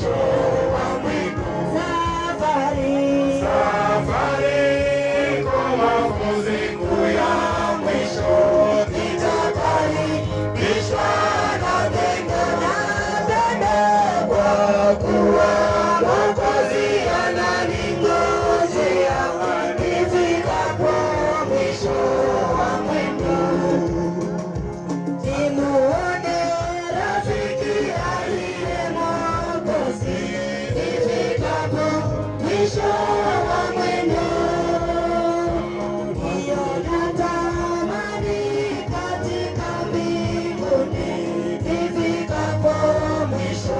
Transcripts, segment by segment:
mwisho wa mwendo. Safari kwa mapumziko ya mwisho, nitakaribishwa na pendo kwa kuwa Mwokozi ananingojea nifikapo mwisho wa mwendo. Nimuone rafiki aliye Mwokozi nifikapo mwisho wa mwendo. Ndiyo natamani katika mbinguni nifikapo mwisho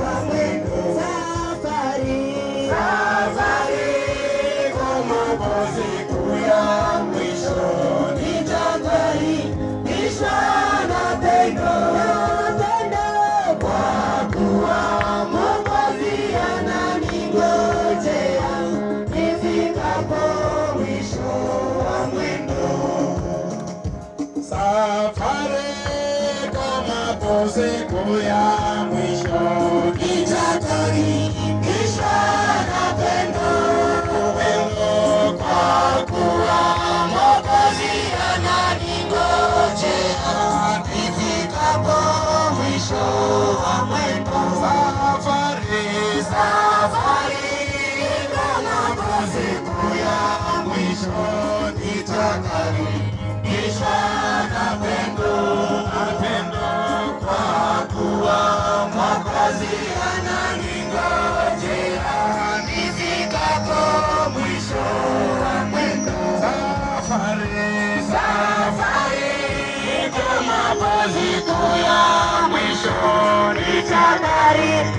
wa mwendo. Safari kwa mapumziko ya mwisho, nitakaribishwa na pendo kwa kuwa Mwokozi ananingojea nifikapo mwisho wa mwendo. Safari kwa mapumziko ya mwisho, nitakaribishwa na pendo kwa kuwa Mwokozi ananingojea nifikapo mwisho wa mwendo. Safari kwa mapumziko ya mwisho, nitakaribishwa na pendo kwa kuwa Mwokozi ananingojea nifikapo mwisho wa mwendo. Safari kwa mapumziko ya mwisho, nitakaribishwa